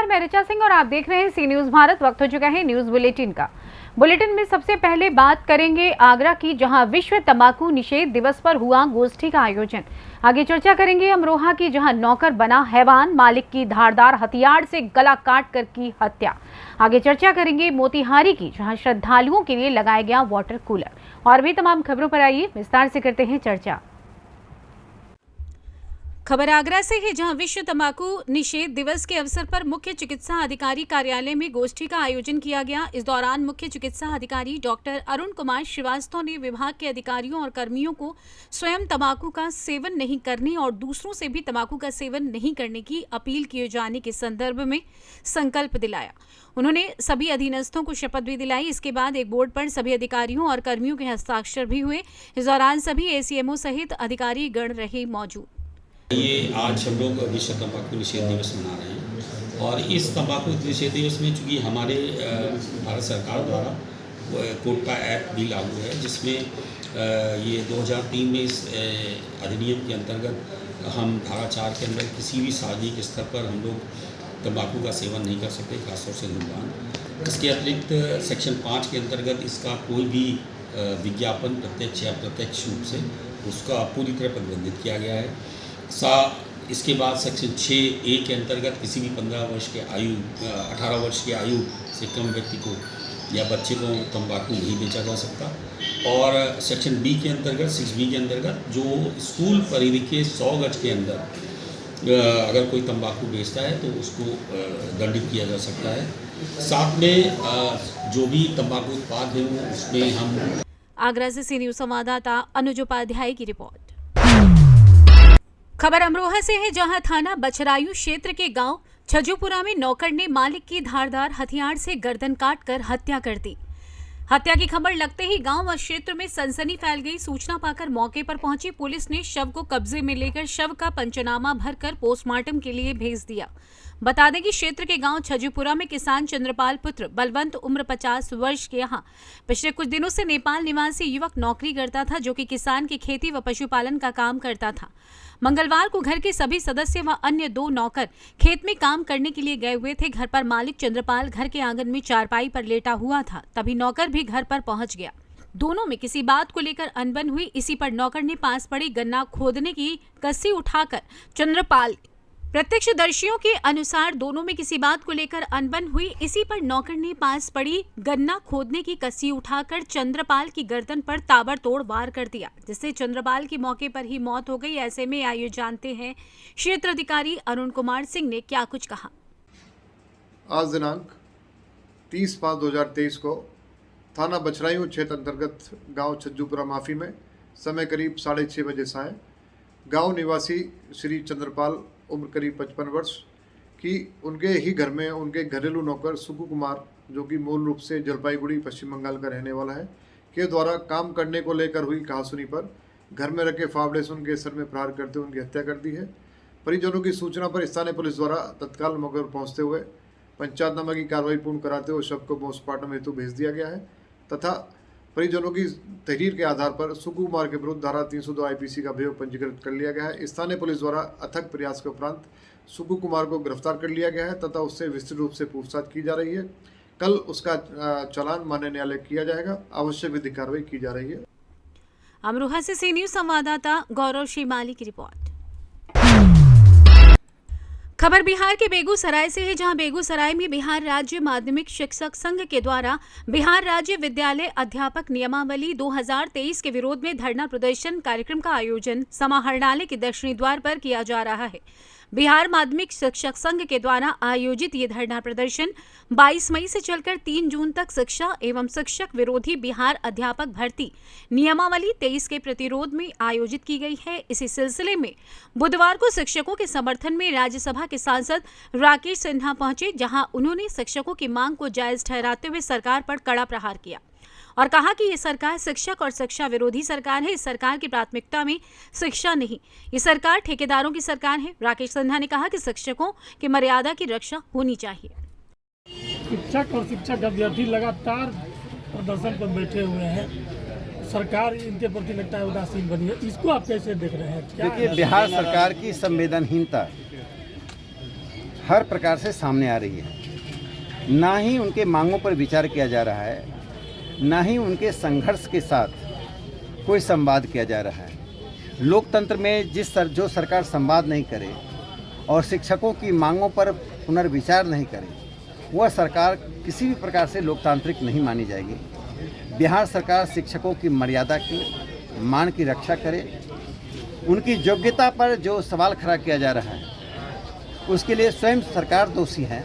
नमस्कार, मैं ऋचा सिंह और आप देख रहे हैं सी न्यूज भारत। वक्त हो चुका है न्यूज बुलेटिन का। बुलेटिन में सबसे पहले बात करेंगे आगरा की, जहां विश्व तंबाकू निषेध दिवस पर हुआ गोष्ठी का आयोजन। आगे चर्चा करेंगे अमरोहा की, जहां नौकर बना हैवान, मालिक की धारदार हथियार से गला काट कर की हत्या। आगे चर्चा करेंगे मोतिहारी की, जहां श्रद्धालुओं के लिए लगाया गया वाटर कूलर। और भी तमाम खबरों पर आइए विस्तार से करते हैं चर्चा। खबर आगरा से है, जहां विश्व तंबाकू निषेध दिवस के अवसर पर मुख्य चिकित्सा अधिकारी कार्यालय में गोष्ठी का आयोजन किया गया। इस दौरान मुख्य चिकित्सा अधिकारी डॉक्टर अरुण कुमार श्रीवास्तव ने विभाग के अधिकारियों और कर्मियों को स्वयं तंबाकू का सेवन नहीं करने और दूसरों से भी तंबाकू का सेवन नहीं करने की अपील किए जाने के संदर्भ में संकल्प दिलाया। उन्होंने सभी अधीनस्थों को शपथ भी दिलाई। इसके बाद एक बोर्ड पर सभी अधिकारियों और कर्मियों के हस्ताक्षर भी हुए। इस दौरान सभी एसीएमओ सहित अधिकारी गण रहे मौजूद। ये आज हम लोग विश्व तंबाकू निषेध दिवस मना रहे हैं और इस तंबाकू निषेध दिवस में चूँकि हमारे भारत सरकार द्वारा कोर्ट का एक्ट भी लागू है, जिसमें ये 2003 में इस अधिनियम के अंतर्गत हम धारा 4 के अंदर किसी भी सार्वजनिक स्तर पर हम लोग तंबाकू का सेवन नहीं कर सकते, खासतौर से धूम्रपान। इसके अतिरिक्त सेक्शन 5 के अंतर्गत इसका कोई भी विज्ञापन प्रत्यक्ष या अप्रत्यक्ष रूप से उसका पूरी तरह प्रतिबंधित किया गया है। इसके बाद सेक्शन 6A के अंतर्गत किसी भी 18 वर्ष की आयु से कम व्यक्ति को या बच्चे को तंबाकू नहीं बेचा जा सकता। और सेक्शन B के अंतर्गत 6B के अंतर्गत जो स्कूल परिधि के 100 गज के अंदर अगर कोई तंबाकू बेचता है तो उसको दंडित किया जा सकता है। साथ में जो भी तंबाकू उत्पाद है वो उसमें हम। आगरा से सी न्यूज संवाददाता अनुज उपाध्याय की रिपोर्ट। खबर अमरोहा से है, जहां थाना बछरायू क्षेत्र के गांव छजुपुरा में नौकर ने मालिक की धारदार हथियार से गर्दन काटकर हत्या कर दी। हत्या की खबर लगते ही गांव और क्षेत्र में सनसनी फैल गई। सूचना पाकर मौके पर पहुंची पुलिस ने शव को कब्जे में लेकर शव का पंचनामा भरकर पोस्टमार्टम के लिए भेज दिया। बता दें कि क्षेत्र के गांव छजुपुरा में किसान चंद्रपाल पुत्र बलवंत उम्र 50 वर्ष के यहां पिछले कुछ दिनों से नेपाल निवासी युवक नौकरी करता था, जो कि किसान की खेती व पशुपालन का काम करता था। मंगलवार को घर के सभी सदस्य व अन्य 2 नौकर खेत में काम करने के लिए गए हुए थे। घर पर मालिक चंद्रपाल घर के आंगन में चारपाई पर लेटा हुआ था, तभी नौकर भी घर पर पहुंच गया। दोनों में किसी बात को लेकर अनबन हुई। इसी पर नौकर ने पास पड़ी गन्ना खोदने की कस्सी उठाकर चंद्रपाल प्रत्यक्षदर्शियों के अनुसार दोनों में किसी बात को लेकर अनबन हुई। इसी पर नौकर ने पास पड़ी गन्ना खोदने की कस्सी उठाकर चंद्रपाल की गर्दन पर ताबड़तोड़ वार कर दिया, जिससे चंद्रपाल की मौके पर ही मौत हो गई। ऐसे में आइए जानते हैं क्षेत्र अधिकारी अरुण कुमार सिंह ने क्या कुछ कहा। आज दिनांक 30/5/2023 को थाना बछरायू क्षेत्र अंतर्गत गांव छज्जूपुरा माफी में समय करीब 6:30 बजे साय गांव निवासी श्री चंद्रपाल उम्र करीब 55 वर्ष की उनके ही घर में उनके घरेलू नौकर सुकू कुमार, जो कि मूल रूप से जलपाईगुड़ी पश्चिम बंगाल का रहने वाला है, के द्वारा काम करने को लेकर हुई कहासुनी पर घर में रखे फावड़े से उनके सर में प्रहार करते उनकी हत्या कर दी है। परिजनों की सूचना पर स्थानीय पुलिस द्वारा तत्काल मौके पर पहुँचते हुए पंचायतनामा की कार्रवाई पूर्ण कराते हुए शव को पोस्टमार्टम हेतु भेज दिया गया है तथा परिजनों की तहरीर के आधार पर सुकू कुमार के विरुद्ध धारा 302 आईपीसी का अभियोग पंजीकृत कर लिया गया है। स्थानीय पुलिस द्वारा अथक प्रयास के उपरांत सुकू कुमार को गिरफ्तार कर लिया गया है तथा उससे विस्तृत रूप से पूछताछ की जा रही है। कल उसका चालान मान्य न्यायालय किया जाएगा। आवश्यक विधिक कार्रवाई की जा रही है। अमरोहा से सी न्यूज संवाददाता गौरव श्रीमाली की रिपोर्ट। खबर बिहार के बेगूसराय से है, जहां बेगूसराय में बिहार राज्य माध्यमिक शिक्षक संघ के द्वारा बिहार राज्य विद्यालय अध्यापक नियमावली 2023 के विरोध में धरना प्रदर्शन कार्यक्रम का आयोजन समाहरणालय के दक्षिणी द्वार पर किया जा रहा है। बिहार माध्यमिक शिक्षक संघ के द्वारा आयोजित ये धरना प्रदर्शन 22 मई से चलकर 3 जून तक शिक्षा एवं शिक्षक विरोधी बिहार अध्यापक भर्ती नियमावली 23 के प्रतिरोध में आयोजित की गई है। इसी सिलसिले में बुधवार को शिक्षकों के समर्थन में राज्यसभा के सांसद राकेश सिन्हा पहुंचे, जहां उन्होंने शिक्षकों की मांग को जायज ठहराते हुए सरकार पर कड़ा प्रहार किया और कहा कि ये सरकार शिक्षक और शिक्षा विरोधी सरकार है। इस सरकार की प्राथमिकता में शिक्षा नहीं, ये सरकार ठेकेदारों की सरकार है। राकेश सिन्हा ने कहा कि शिक्षकों की मर्यादा की रक्षा होनी चाहिए। शिक्षक और शिक्षक अभ्यर्थी लगातार प्रदर्शन पर बैठे हुए हैं, सरकार इनके प्रति लगता है उदासीन बनी है। इसको आप कैसे देख रहे हैं? देखिए, बिहार सरकार की संवेदनहीनता हर प्रकार से सामने आ रही है। ना ही उनके मांगों पर विचार किया जा रहा है, ना ही उनके संघर्ष के साथ कोई संवाद किया जा रहा है। लोकतंत्र में जो सरकार संवाद नहीं करे और शिक्षकों की मांगों पर पुनर्विचार नहीं करे, वह सरकार किसी भी प्रकार से लोकतांत्रिक नहीं मानी जाएगी। बिहार सरकार शिक्षकों की मर्यादा की, मान की रक्षा करे। उनकी योग्यता पर जो सवाल खड़ा किया जा रहा है उसके लिए स्वयं सरकार दोषी है।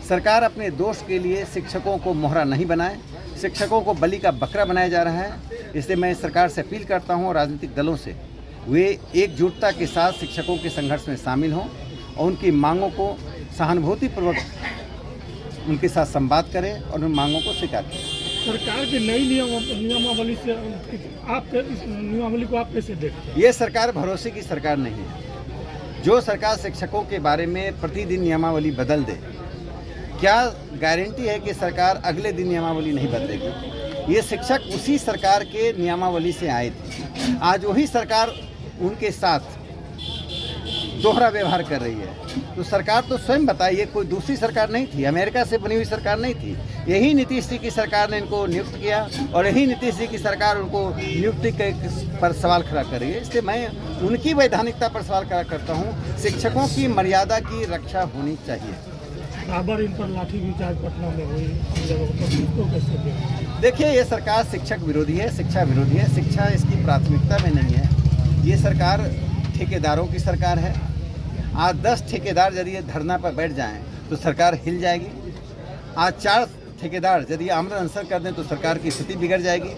सरकार अपने दोष के लिए शिक्षकों को मोहरा नहीं बनाए, शिक्षकों को बलि का बकरा बनाया जा रहा है। इसलिए मैं सरकार से अपील करता हूं, राजनीतिक दलों से, वे एकजुटता के साथ शिक्षकों के संघर्ष में शामिल हों और उनकी मांगों को सहानुभूतिपूर्वक उनके साथ संवाद करें और उन मांगों को स्वीकार करें। सरकार की नई नियमावली से आप इस नियमावली को आप कैसे देखते हैं? ये सरकार भरोसे की सरकार नहीं है। जो सरकार शिक्षकों के बारे में प्रतिदिन नियमावली बदल दे, क्या गारंटी है कि सरकार अगले दिन नियमावली नहीं बदलेगी? ये शिक्षक उसी सरकार के नियमावली से आए थे। आज वही सरकार उनके साथ दोहरा व्यवहार कर रही है। तो सरकार तो स्वयं बताइए, ये कोई दूसरी सरकार नहीं थी, अमेरिका से बनी हुई सरकार नहीं थी। यही नीतीश जी की सरकार ने इनको नियुक्त किया और यही नीतीश जी की सरकार उनको नियुक्ति पर सवाल खड़ा कर रही है। इसलिए मैं उनकी वैधानिकता पर सवाल खड़ा करता हूँ। शिक्षकों की मर्यादा की रक्षा होनी चाहिए। बाबर इन पर लाठी भी चार्ज पटना में हुई, इसको कैसे देखें? देखिए, ये सरकार शिक्षक विरोधी है, शिक्षा विरोधी है। शिक्षा इसकी प्राथमिकता में नहीं है। ये सरकार ठेकेदारों की सरकार है। आज 10 ठेकेदार यदि धरना पर बैठ जाएं तो सरकार हिल जाएगी। आज 4 ठेकेदार यदि आमरण अनशन कर दें तो सरकार की स्थिति बिगड़ जाएगी।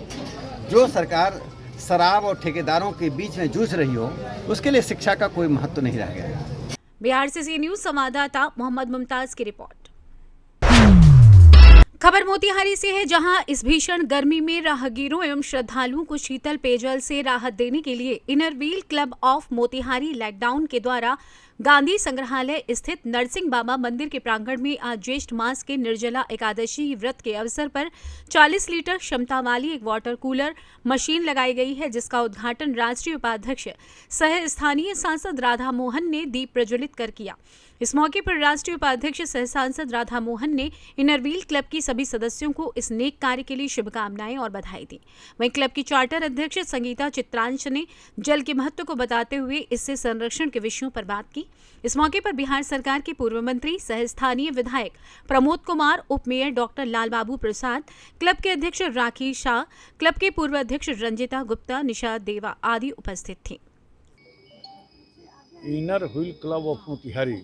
जो सरकार शराब और ठेकेदारों के बीच में जूझ रही हो, उसके लिए शिक्षा का कोई महत्व नहीं रह गया है। बिहार से सी न्यूज संवाददाता मोहम्मद मुमताज की रिपोर्ट। खबर मोतिहारी से है, जहां इस भीषण गर्मी में राहगीरों एवं श्रद्धालुओं को शीतल पेयजल से राहत देने के लिए inner wheel club of Motihari lockdown के द्वारा गांधी संग्रहालय स्थित नरसिंह बाबा मंदिर के प्रांगण में आज ज्येष्ठ मास के निर्जला एकादशी व्रत के अवसर पर 40 लीटर क्षमता वाली एक वाटर कूलर मशीन लगाई गई है, जिसका उद्घाटन राष्ट्रीय उपाध्यक्ष सह स्थानीय सांसद राधा मोहन ने दीप प्रज्वलित कर किया। इस मौके पर राष्ट्रीय उपाध्यक्ष सह सांसद राधा मोहन ने इनर व्हील क्लब की सभी सदस्यों को इस नेक कार्य के लिए शुभकामनाएं और बधाई दी। वहीं क्लब की चार्टर अध्यक्ष संगीता चित्रांश ने जल के महत्व को बताते हुए इससे संरक्षण के विषयों पर बात की। इस मौके पर बिहार सरकार के पूर्व मंत्री सह स्थानीय विधायक प्रमोद कुमार, उप मेयर डॉक्टर लालबाबू प्रसाद, क्लब के अध्यक्ष राखी शाह, क्लब के पूर्व अध्यक्ष रंजिता गुप्ता, निशा देवा आदि उपस्थित थे। Inner wheel club of Motihari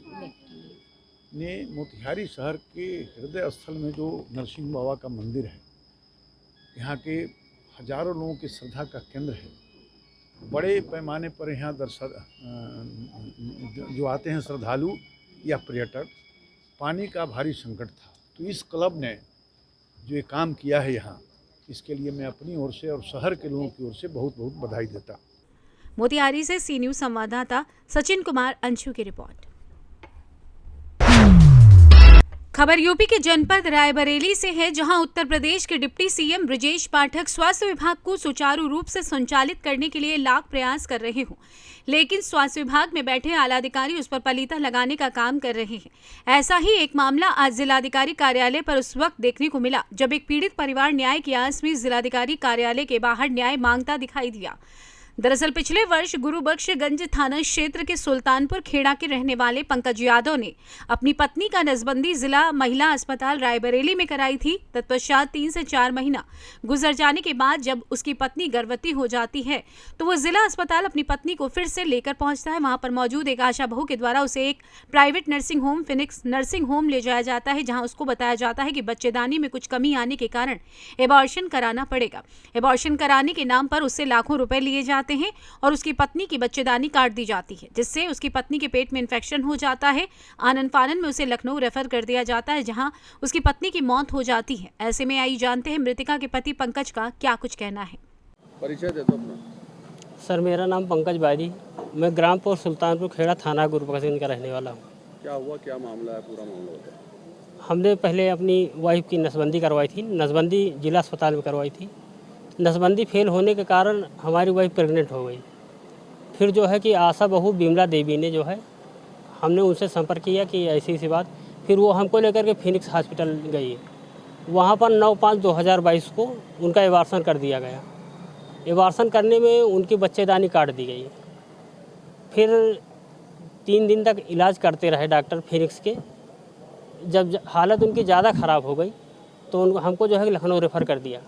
ने मोतिहारी शहर के हृदय स्थल में जो नरसिंह बाबा का मंदिर है, यहाँ के हजारों लोगों की श्रद्धा का केंद्र है। बड़े पैमाने पर यहाँ जो आते हैं श्रद्धालु या पर्यटक, पानी का भारी संकट था। तो इस क्लब ने जो ये काम किया है यहाँ, इसके लिए मैं अपनी ओर से और शहर के लोगों की ओर से बहुत बहुत बधाई देता। मोतिहारी से सी न्यूज संवाददाता सचिन कुमार अंशु की रिपोर्ट। खबर यूपी के जनपद रायबरेली से है, जहां उत्तर प्रदेश के डिप्टी सीएम ब्रजेश पाठक स्वास्थ्य विभाग को सुचारू रूप से संचालित करने के लिए लाख प्रयास कर रहे हों, लेकिन स्वास्थ्य विभाग में बैठे आलाधिकारी उस पर पलीता लगाने का काम कर रहे हैं। ऐसा ही एक मामला आज जिलाधिकारी कार्यालय पर उस वक्त देखने को मिला जब एक पीड़ित परिवार न्याय की आस में जिलाधिकारी कार्यालय के बाहर न्याय मांगता दिखाई दिया। दरअसल पिछले वर्ष गुरुबख्शगंज थाना क्षेत्र के सुल्तानपुर खेड़ा के रहने वाले पंकज यादव ने अपनी पत्नी का नसबंदी जिला महिला अस्पताल रायबरेली में कराई थी। तत्पश्चात 3 से 4 महीना गुजर जाने के बाद जब उसकी पत्नी गर्भवती हो जाती है तो वो जिला अस्पताल अपनी पत्नी को फिर से लेकर पहुंचता है। वहां पर मौजूद एक आशा बहू के द्वारा उसे एक private nursing home Phoenix nursing home ले जाया जाता है, जहाँ उसको बताया जाता है कि बच्चेदानी में कुछ कमी आने के कारण एबॉर्शन कराना पड़ेगा। एबॉर्शन कराने के नाम पर उससे लाखों रुपए लिए जाते हैं और उसकी पत्नी की बच्चेदानी काट दी जाती है, जिससे उसकी पत्नी के पेट में इन्फेक्शन हो जाता है। आनन फानन में उसे लखनऊ रेफर कर दिया जाता है, जहां उसकी पत्नी की मौत हो जाती है। ऐसे में आई जानते हैं मृतिका के पति पंकज का क्या कुछ कहना है। परिचय दे दो अपना। सर, मेरा नाम पंकज बारी, मैं ग्राम पोस्ट सुल्तानपुर खेड़ा थाना गुरुबख्शगंज का रहने वाला हूँ। क्या हुआ, क्या मामला है, पूरा मामला बताओ। हमने पहले अपनी वाइफ की नसबंदी करवाई थी, नसबंदी जिला अस्पताल में करवाई थी। नसबंदी फेल होने के कारण हमारी वाइफ प्रेग्नेंट हो गई। फिर जो है कि आशा बहू बिमला देवी ने जो है हमने उनसे संपर्क किया कि ऐसी सी बात, फिर वो हमको लेकर के फिनिक्स हॉस्पिटल गई। वहाँ पर 9/5/2022 को उनका एबार्सन कर दिया गया। एबार्सन करने में उनकी बच्चेदानी काट दी गई। फिर 3 दिन तक इलाज करते रहे डॉक्टर फिनिक्स के। जब हालत उनकी ज़्यादा ख़राब हो गई तो हमको जो है लखनऊ रेफ़र कर दिया।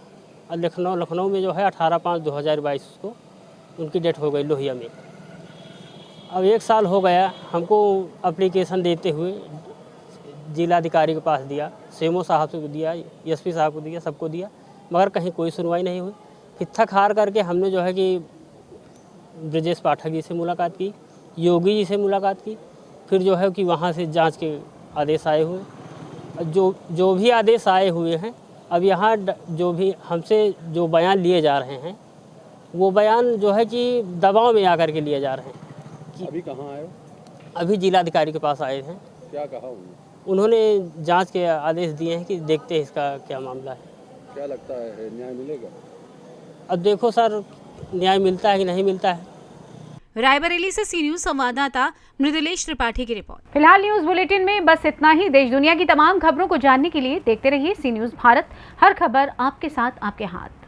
और लखनऊ में जो है 18/5/2022 को उनकी डेथ हो गई लोहिया में। अब 1 साल हो गया हमको एप्लीकेशन देते हुए, जिलाधिकारी के पास दिया, सीएमओ साहब से दिया, एसपी साहब को दिया, सबको दिया, मगर कहीं कोई सुनवाई नहीं हुई। फिर थक हार करके हमने जो है कि ब्रजेश पाठक जी से मुलाकात की, योगी जी से मुलाकात की, फिर जो है कि वहाँ से जांच के आदेश आए हुए। जो भी आदेश आए हुए हैं, अब यहाँ जो भी हमसे जो बयान लिए जा रहे हैं, वो बयान जो है कि दबाव में आकर के लिए जा रहे हैं। अभी कहाँ आए हो? अभी जिलाधिकारी के पास आए हैं। क्या कहा उन्होंने? उन्होंने जांच के आदेश दिए हैं कि देखते हैं इसका क्या मामला है। क्या लगता है न्याय मिलेगा? अब देखो सर, न्याय मिलता है कि नहीं मिलता है। रायबरेली से सी न्यूज संवाददाता मृदुलेश त्रिपाठी की रिपोर्ट। फिलहाल न्यूज बुलेटिन में बस इतना ही। देश दुनिया की तमाम खबरों को जानने के लिए देखते रहिए सी न्यूज भारत। हर खबर आपके साथ, आपके हाथ।